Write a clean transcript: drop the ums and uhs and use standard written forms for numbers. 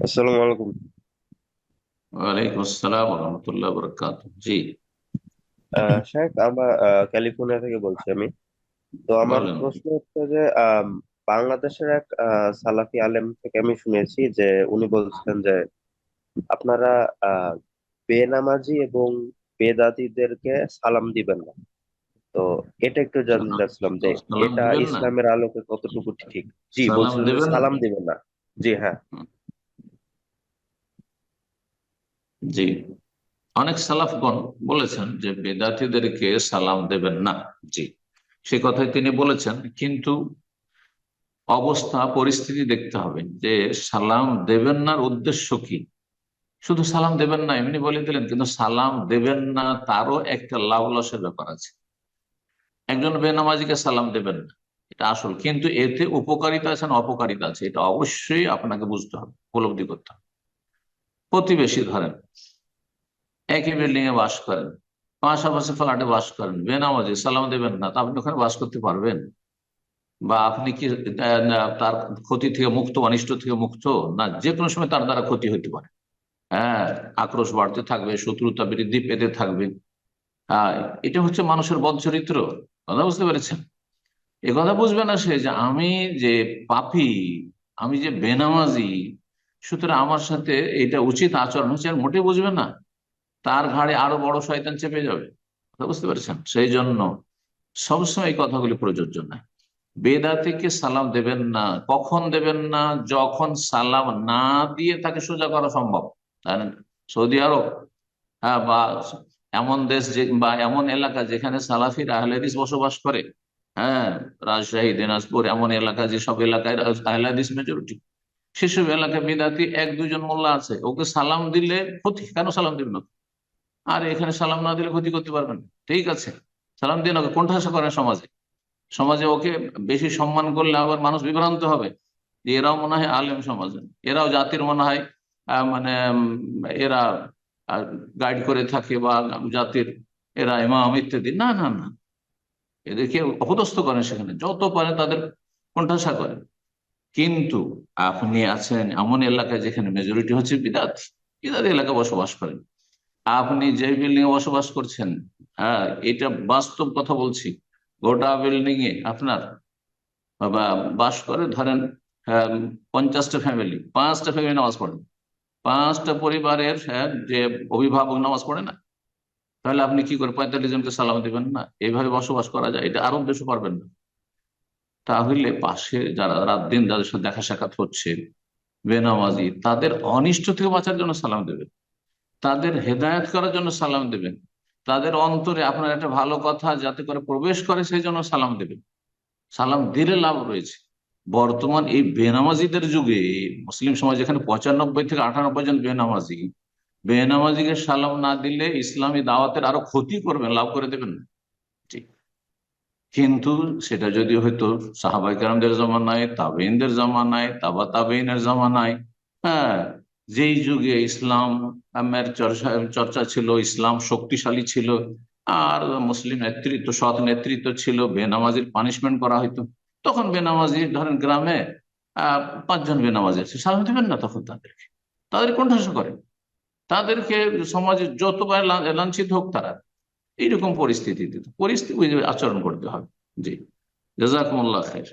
আসসালামু আলাইকুম। ওয়ালাইকুম আসসালাম রহমতুল্লাহ বরকাত। জি, শাহেখ, আমার ক্যালিফোর্নিয়া থেকে বলছি আমি। তো আমার বলেন। প্রশ্ন হচ্ছে যে বাংলাদেশের এক সালাফি আলেম থেকে আমি শুনেছি যে উনি বলছেন যে আপনারা আহ বেনামাজি এবং বেদাতীদেরকে সালাম দিবেন না। তো এটা একটু জানতে চাচ্ছিলাম যে সালাম এটা দিবেন না? ইসলামের আলোকে কতটুকু ঠিক। জি, সালাম বলছিলেন যে দেবেন না? সালাম দিবেন না। জি হ্যাঁ। জি, অনেক সালাফগণ বলেছেন যে বেদাতীদেরকে সালাম দেবেন না। জি, সে কথাই তিনি বলেছেন, কিন্তু অবস্থা পরিস্থিতি দেখতে হবে যে সালাম দেবেন না উদ্দেশ্য কি। শুধু সালাম দেবেন না এমনি বলে দিলেন, কিন্তু সালাম দেবেন না তারও একটা লাভ লসের ব্যাপার আছে। একজন বেনামাজিকে সালাম দেবেন না, এটা আসল, কিন্তু এতে উপকারিতা আছে না অপকারিতা আছে, এটা অবশ্যই আপনাকে বুঝতে হবে, উপলব্ধি করতে হবে। প্রতিবেশী ধরেন, একই বিল্ডিং এ বাস করেন, পাশাপাশি ফ্ল্যাটে বাস করেন, বেনামাজি, সালাম দেবেন না, তা আপনি ওখানে বাস করতে পারবেন? বা আপনি কি তার ক্ষতি থেকে মুক্ত, অনিষ্ট থেকে মুক্ত? না, যে কোনো সময় তার দ্বারা ক্ষতি হতে পারে। হ্যাঁ, আক্রোশ বাড়তে থাকবে, শত্রুতা বৃদ্ধি পেতে থাকবে। হ্যাঁ, এটা হচ্ছে মানুষের বদ চরিত্র। কথা বুঝতে পেরেছেন? এ কথা বুঝবে না সে যে আমি যে পাপী, আমি যে বেনামাজি, সুতরাং আমার সাথে এটা উচিত আচরণ হচ্ছে, আর মোটেই বুঝবে না। তার ঘাড়ে আরো বড় শয়তান চেপে যাবে। কথা বুঝতে পেরেছেন? সেই জন্য সবসময় এই কথাগুলি প্রযোজ্য না। বেদাতিকে সালাম দেবেন না। কখন দেবেন না? যখন সালাম না দিয়ে তাকে সোজা করা সম্ভব। জানেন, সৌদি আরব, হ্যাঁ, বা এমন দেশ যে, বা এমন এলাকা যেখানে সালাফির আহলে হাদিস বসবাস করে। হ্যাঁ, রাজশাহী, দিনাজপুর, এমন এলাকা যেসব এলাকায় আহলে হাদিস মেজরিটি, সেসব এলাকায় বিদাতি এক দুজন মোল্লা আছে, ওকে সালাম দিলে ক্ষতি, কেন সালাম দিবেন না? আর এখানে সালাম না দিলে ক্ষতি করতে পারবেন? ঠিক আছে, সালাম দিন, ওকে কোণঠাসা করেন সমাজে। সমাজে ওকে বেশি সম্মান করলে আবার মানুষ বিভ্রান্ত হবে যে এরাও মনে হয় আলেম সমাজে, এরাও জাতির মনে হয় মানে এরা গাইড করে থাকে, বা জাতির এরা ইমাম ইত্যাদি। না না না, এদেরকে অপদস্থ করেন, সেখানে যত পারেন তাদের কোণঠাসা করেন। কিন্তু আপনি আছেন এমন এলাকায় যেখানে মেজরিটি হচ্ছে বিদাত, বিদাত এলাকায় বসবাস করেন। আপনি যে বিল্ডিং এ বসবাস করছেন, হ্যাঁ, এটা বাস্তব কথা বলছি, গোটা বিল্ডিং এ আপনার বা বাস করে ধরেন আহ, 50টা ফ্যামিলি, 5টা ফ্যামিলি নামাজ পড়েন, 5টা পরিবারের, হ্যাঁ, যে অভিভাবক নামাজ পড়ে না, তাহলে আপনি কি করে 45 জনকে সালাম দিবেন না? এইভাবে বসবাস করা যায়? এটা আরব দেশও পারবেন না। তাহলে পাশে যারা রাত দিন যাদের সাথে দেখা সাক্ষাৎ হচ্ছে, বেনামাজি, তাদের অনিষ্ট থেকে বাঁচার জন্য সালাম দেবেন, তাদের হেদায়েত করার জন্য সালাম দেবেন, তাদের অন্তরে আপনার একটা ভালো কথা যাতে করে প্রবেশ করে সেই জন্য সালাম দেবেন। সালাম দিলে লাভ রয়েছে। বর্তমান এই বেনামাজিদের যুগে, মুসলিম সমাজ যেখানে 95 থেকে 98 জন বেনামাজি, বেনামাজিকে সালাম না দিলে ইসলামী দাওয়াতের আরো ক্ষতি করবেন, লাভ করে দেবেন না। ঠিক, কিন্তু সেটা যদি হয়তো সাহাবাই কেরামদের জমানায়, তাবেইনদের জমানায়, তাবা তাবেইনের জমানায়, হ্যাঁ, যেই যুগে ইসলাম আমের চর্চা চর্চা ছিল, ইসলাম শক্তিশালী ছিল, আর মুসলিম নেতৃত্ব, সৎ নেতৃত্ব ছিল, বেনামাজির পানিশমেন্ট করা হইতো, তখন বেনামাজি ধরেন গ্রামে 5 জন বেনামাজি আছে, সালাম দিবেন না তখন তাদেরকে? তাদের কোণঠাসা করেন, তাদেরকে সমাজে যতবার লাঞ্ছিত হোক তারা। এইরকম পরিস্থিতিতে তো পরিস্থিতি বুঝে আচরণ করতে হবে। জি, জাজাকুমুল্লাহ খাইর।